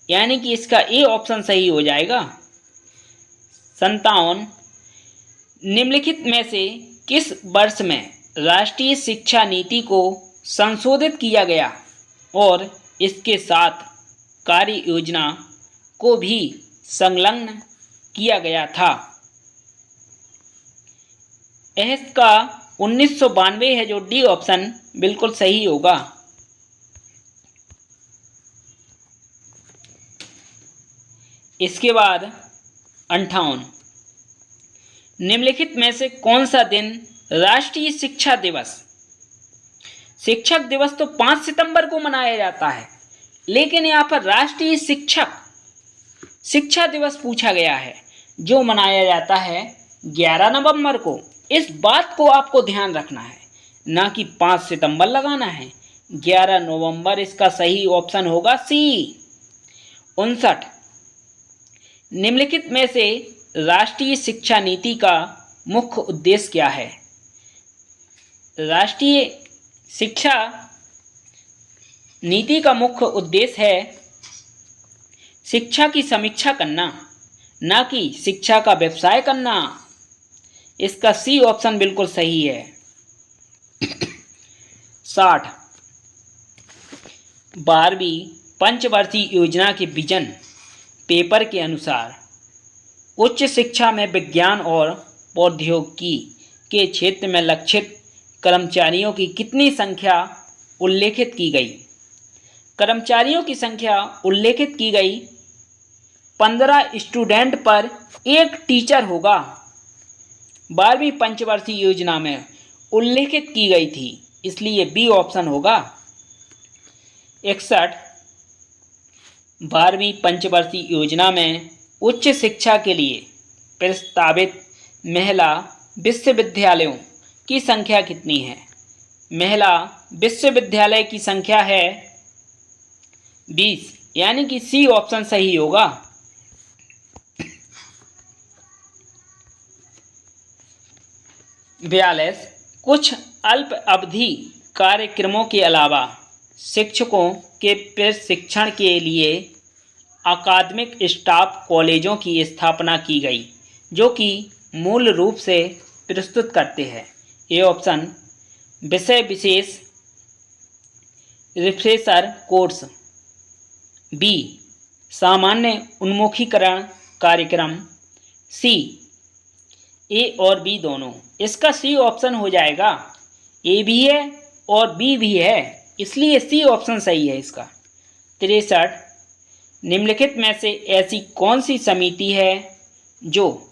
यानी कि इसका ए ऑप्शन सही हो जाएगा। 57, निम्नलिखित में से किस वर्ष में राष्ट्रीय शिक्षा नीति को संशोधित किया गया और इसके साथ कार्य योजना को भी संलग्न किया गया था? इसका 1992 है, जो डी ऑप्शन बिल्कुल सही होगा। इसके बाद 58, निम्नलिखित में से कौन सा दिन राष्ट्रीय शिक्षा दिवस? शिक्षक दिवस तो 5 सितंबर को मनाया जाता है, लेकिन यहाँ पर राष्ट्रीय शिक्षा दिवस पूछा गया है, जो मनाया जाता है 11 नवंबर को। इस बात को आपको ध्यान रखना है, ना कि 5 सितंबर लगाना है। 11 नवंबर इसका सही ऑप्शन होगा सी। 59, निम्नलिखित में से राष्ट्रीय शिक्षा नीति का मुख्य उद्देश्य क्या है? राष्ट्रीय शिक्षा नीति का मुख्य उद्देश्य है शिक्षा की समीक्षा करना, ना कि शिक्षा का व्यवसाय करना। इसका सी ऑप्शन बिल्कुल सही है। 60, 12वीं पंचवर्षीय योजना के विजन पेपर के अनुसार उच्च शिक्षा में विज्ञान और प्रौद्योगिकी के क्षेत्र में लक्षित कर्मचारियों की कितनी संख्या उल्लेखित की गई? कर्मचारियों की संख्या उल्लेखित की गई 15 स्टूडेंट पर एक टीचर होगा। 12वीं पंचवर्षीय योजना में उल्लेखित की गई थी, इसलिए बी ऑप्शन होगा। 61, 12वीं पंचवर्षीय योजना में उच्च शिक्षा के लिए प्रस्तावित महिला विश्वविद्यालयों की संख्या कितनी है? महिला विश्वविद्यालय की संख्या है 20, यानी कि सी ऑप्शन सही होगा। 42, कुछ अल्प अवधि कार्यक्रमों के अलावा शिक्षकों के प्रशिक्षण के लिए अकादमिक स्टाफ कॉलेजों की स्थापना की गई, जो कि मूल रूप से प्रस्तुत करते हैं। ए ऑप्शन विषय विशेष रिफ्रेशर कोर्स, बी सामान्य उन्मुखीकरण कार्यक्रम, सी ए और बी दोनों। इसका सी ऑप्शन हो जाएगा। ए भी है और बी भी है, इसलिए सी ऑप्शन सही है इसका। 63, निम्नलिखित में से ऐसी कौन सी समिति है जो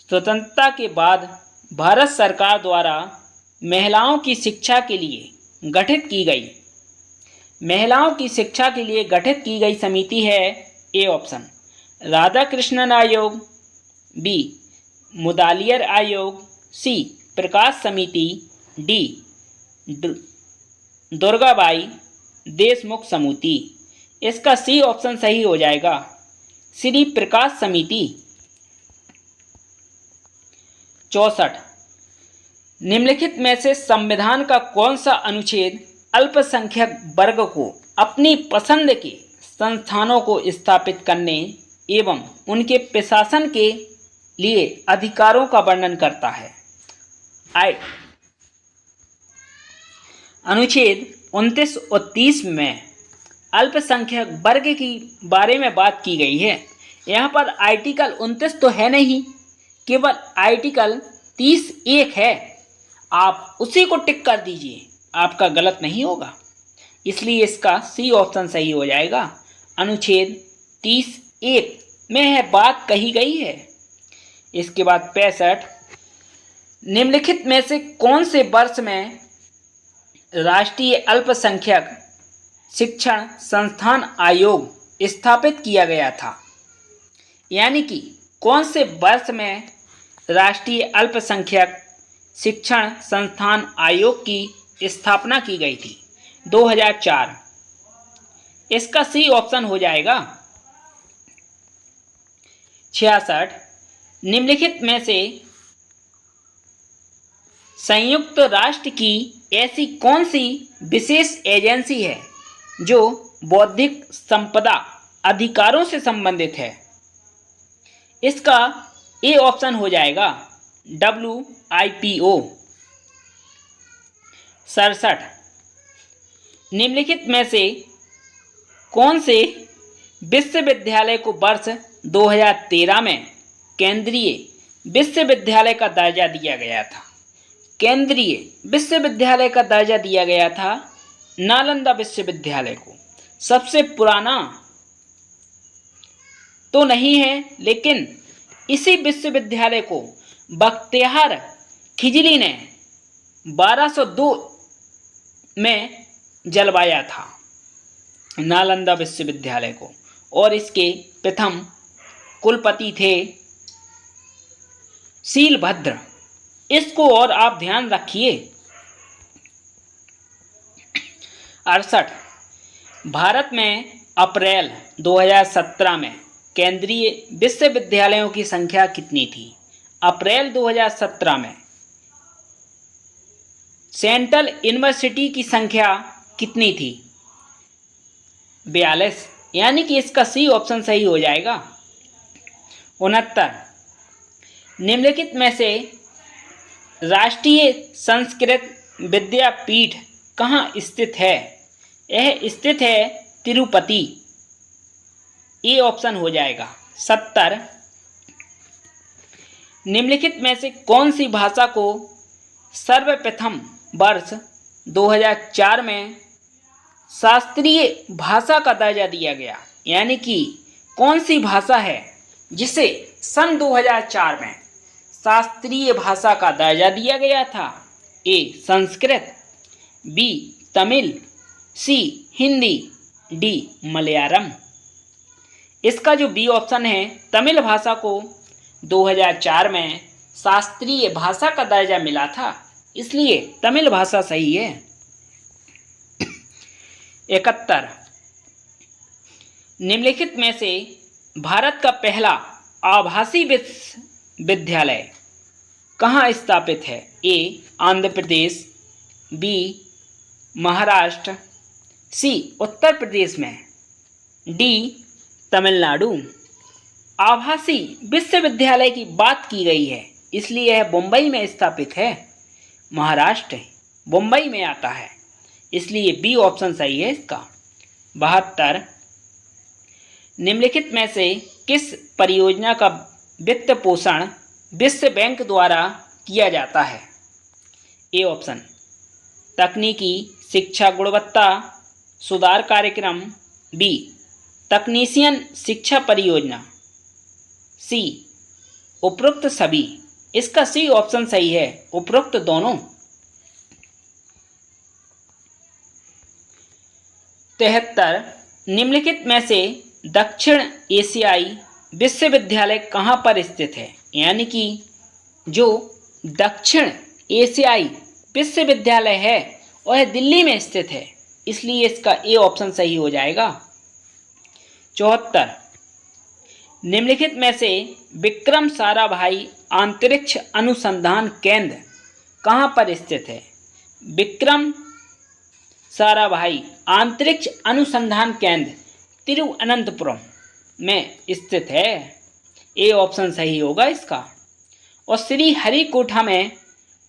स्वतंत्रता के बाद भारत सरकार द्वारा महिलाओं की शिक्षा के लिए गठित की गई? महिलाओं की शिक्षा के लिए गठित की गई समिति है ए ऑप्शन राधाकृष्णन आयोग, बी मुदालियर आयोग, सी प्रकाश समिति, डी दुर्गाबाई देशमुख समिति। इसका सी ऑप्शन सही हो जाएगा, श्री प्रकाश समिति। 64, निम्नलिखित में से संविधान का कौन सा अनुच्छेद अल्पसंख्यक वर्ग को अपनी पसंद के संस्थानों को स्थापित करने एवं उनके प्रशासन के लिए अधिकारों का वर्णन करता है? अनुच्छेद 29 और 30 में अल्पसंख्यक वर्ग की बारे में बात की गई है। यहाँ पर आर्टिकल 29 तो है नहीं, केवल आर्टिकल 30 एक है। आप उसी को टिक कर दीजिए, आपका गलत नहीं होगा। इसलिए इसका सी ऑप्शन सही हो जाएगा। अनुच्छेद 30 एक में है बात कही गई है। इसके बाद 65, निम्नलिखित में से कौन से वर्ष में राष्ट्रीय अल्पसंख्यक शिक्षण संस्थान आयोग स्थापित किया गया था? यानी कि कौन से वर्ष में राष्ट्रीय अल्पसंख्यक शिक्षण संस्थान आयोग की स्थापना की गई थी? 2004। इसका सी ऑप्शन हो जाएगा। 66, निम्नलिखित में से संयुक्त राष्ट्र की ऐसी कौन सी विशेष एजेंसी है जो बौद्धिक संपदा अधिकारों से संबंधित है? इसका ए ऑप्शन हो जाएगा WIPO। 67, निम्नलिखित में से कौन से विश्वविद्यालय को वर्ष 2013 में केंद्रीय विश्वविद्यालय का दर्जा दिया गया था? केंद्रीय विश्वविद्यालय का दर्जा दिया गया था नालंदा विश्वविद्यालय को। सबसे पुराना तो नहीं है, लेकिन इसी विश्वविद्यालय को बख्तियार खिजली ने 1202 में जलवाया था, नालंदा विश्वविद्यालय को, और इसके प्रथम कुलपति थे शीलभद्र। इसको और आप ध्यान रखिए। 68, भारत में अप्रैल 2017 में केंद्रीय विश्वविद्यालयों की संख्या कितनी थी? अप्रैल 2017 में सेंट्रल यूनिवर्सिटी की संख्या कितनी थी? 42, यानी कि इसका सी ऑप्शन सही हो जाएगा। 69, निम्नलिखित में से राष्ट्रीय संस्कृत विद्यापीठ कहाँ स्थित है? यह स्थित है तिरुपति। ए ऑप्शन हो जाएगा। 70, निम्नलिखित में से कौन सी भाषा को सर्वप्रथम वर्ष 2004 में शास्त्रीय भाषा का दर्जा दिया गया? यानी कि कौन सी भाषा है जिसे सन 2004 में शास्त्रीय भाषा का दर्जा दिया गया था? ए संस्कृत, बी तमिल, सी हिंदी, डी मलयालम। इसका जो बी ऑप्शन है, तमिल भाषा को 2004 में शास्त्रीय भाषा का दर्जा मिला था, इसलिए तमिल भाषा सही है। 71, निम्नलिखित में से भारत का पहला आभासी विश्वविद्यालय कहाँ स्थापित है? ए आंध्र प्रदेश, बी महाराष्ट्र, सी उत्तर प्रदेश में, डी तमिलनाडु। आभासी विश्वविद्यालय की बात की गई है, इसलिए यह मुंबई में स्थापित है। महाराष्ट्र मुंबई में आता है, इसलिए बी ऑप्शन सही है इसका। 72, निम्नलिखित में से किस परियोजना का वित्त पोषण विश्व बैंक द्वारा किया जाता है? ए ऑप्शन तकनीकी शिक्षा गुणवत्ता सुधार कार्यक्रम, बी तकनीशियन शिक्षा परियोजना, सी उपरोक्त सभी। इसका सी ऑप्शन सही है, उपरोक्त दोनों। 73, निम्नलिखित में से दक्षिण एशियाई विश्वविद्यालय कहाँ पर स्थित है? यानी कि जो दक्षिण एशियाई विश्वविद्यालय है वह दिल्ली में स्थित है, इसलिए इसका ए ऑप्शन सही हो जाएगा। 74, निम्नलिखित में से विक्रम साराभाई अंतरिक्ष अनुसंधान केंद्र कहाँ पर स्थित है? विक्रम साराभाई अंतरिक्ष अनुसंधान केंद्र तिरुवनंतपुरम में स्थित है। ए ऑप्शन सही होगा इसका। और श्री हरिकोटा में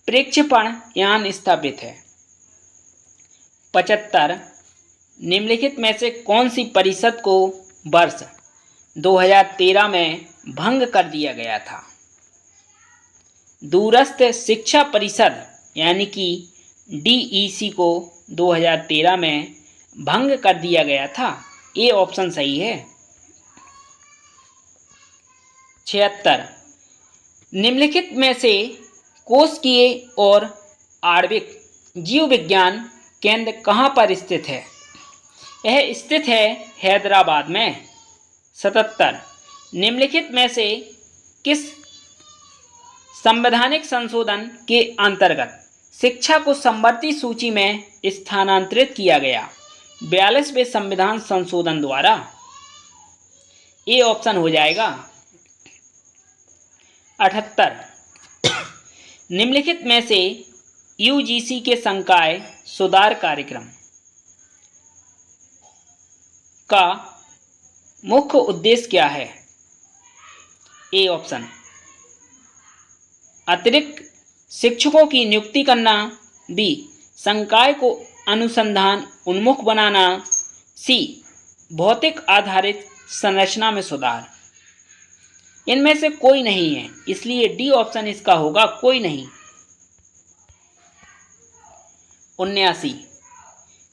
प्रक्षेपण यान स्थापित है। 75, निम्नलिखित में से कौन सी परिषद को वर्ष 2013 में भंग कर दिया गया था? दूरस्थ शिक्षा परिषद यानी कि DEC को 2013 में भंग कर दिया गया था। ए ऑप्शन सही है। 76, निम्नलिखित में से कोशिकीय और आणविक जीव विज्ञान केंद्र कहाँ पर स्थित है? यह स्थित है हैदराबाद में। 77, निम्नलिखित में से किस संवैधानिक संशोधन के अंतर्गत शिक्षा को समवर्ती सूची में स्थानांतरित किया गया? 42वें संविधान संशोधन द्वारा। ए ऑप्शन हो जाएगा। 78, निम्नलिखित में से यूजीसी के संकाय सुधार कार्यक्रम का मुख्य उद्देश्य क्या है? ए ऑप्शन अतिरिक्त शिक्षकों की नियुक्ति करना, बी संकाय को अनुसंधान उन्मुख बनाना, सी भौतिक आधारित संरचना में सुधार। इनमें से कोई नहीं है, इसलिए डी ऑप्शन इसका होगा, कोई नहीं। 79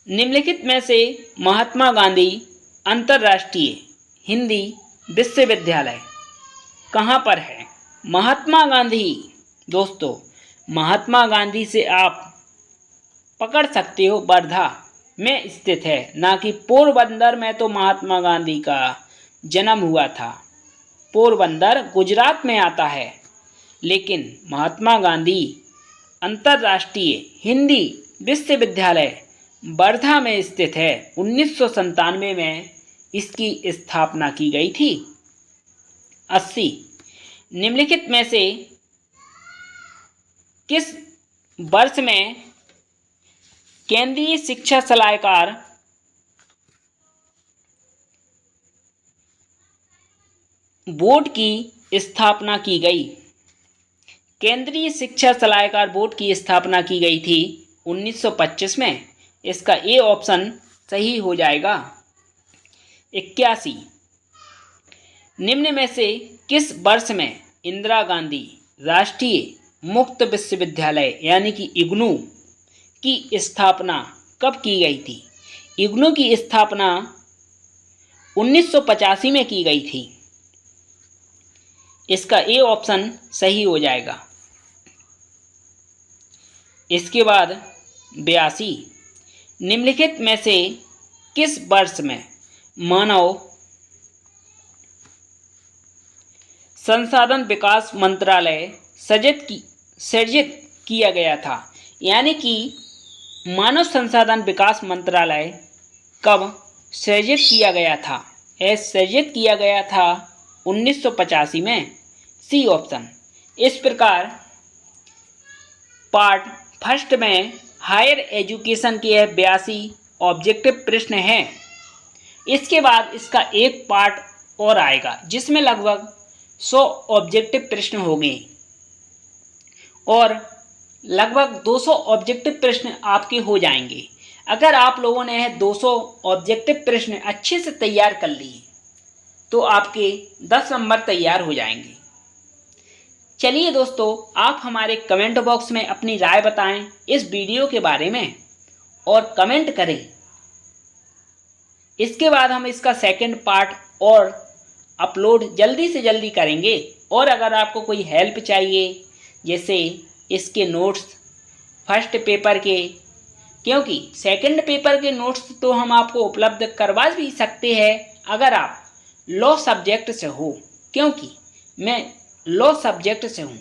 निम्नलिखित में से महात्मा गांधी अंतर्राष्ट्रीय हिंदी विश्वविद्यालय कहाँ पर है? महात्मा गांधी, दोस्तों महात्मा गांधी से आप पकड़ सकते हो वर्धा में स्थित है, ना कि पोरबंदर में। तो महात्मा गांधी का जन्म हुआ था, पोरबंदर गुजरात में आता है, लेकिन महात्मा गांधी अंतर्राष्ट्रीय हिंदी विश्वविद्यालय वर्धा में स्थित है। 1997 में इसकी स्थापना की गई थी। 80 निम्नलिखित में से किस वर्ष में केंद्रीय शिक्षा सलाहकार बोर्ड की स्थापना की गई? केंद्रीय शिक्षा सलाहकार बोर्ड की स्थापना की गई थी 1925 में। इसका ए ऑप्शन सही हो जाएगा। 81 निम्न में से किस वर्ष में इंदिरा गांधी राष्ट्रीय मुक्त विश्वविद्यालय यानी कि इग्नू की स्थापना कब की गई थी? इग्नू की स्थापना 1985 में की गई थी। इसका ए ऑप्शन सही हो जाएगा। इसके बाद 82 निम्नलिखित में से किस वर्ष में मानव संसाधन विकास मंत्रालय सृजित किया गया था? यानी कि मानव संसाधन विकास मंत्रालय कब सृजित किया गया था? सृजित किया गया था 1985 में। C option. इस प्रकार पार्ट फर्स्ट में हायर एजुकेशन के 82 ऑब्जेक्टिव प्रश्न हैं। इसके बाद इसका एक पार्ट और आएगा जिसमें लगभग 100 ऑब्जेक्टिव प्रश्न होंगे और लगभग 200 ऑब्जेक्टिव प्रश्न आपके हो जाएंगे। अगर आप लोगों ने 200 ऑब्जेक्टिव प्रश्न अच्छे से तैयार कर लिए तो आपके 10 नंबर तैयार हो जाएंगे। चलिए दोस्तों, आप हमारे कमेंट बॉक्स में अपनी राय बताएं इस वीडियो के बारे में और कमेंट करें। इसके बाद हम इसका सेकंड पार्ट और अपलोड जल्दी से जल्दी करेंगे। और अगर आपको कोई हेल्प चाहिए, जैसे इसके नोट्स फर्स्ट पेपर के, क्योंकि सेकंड पेपर के नोट्स तो हम आपको उपलब्ध करवा भी सकते हैं अगर आप लॉ सब्जेक्ट से हो, क्योंकि मैं लॉ सब्जेक्ट से हूँ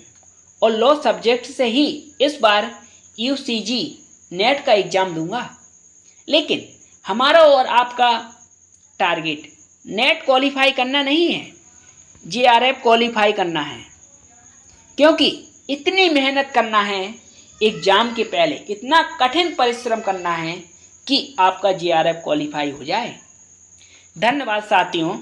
और लॉ सब्जेक्ट से ही इस बार यूसीजी नेट का एग्ज़ाम दूंगा। लेकिन हमारा और आपका टारगेट नेट क्वालिफाई करना नहीं है, जेआरएफ क्वालिफाई करना है, क्योंकि इतनी मेहनत करना है एग्ज़ाम के पहले, इतना कठिन परिश्रम करना है कि आपका जेआरएफ क्वालिफाई हो जाए। धन्यवाद साथियों।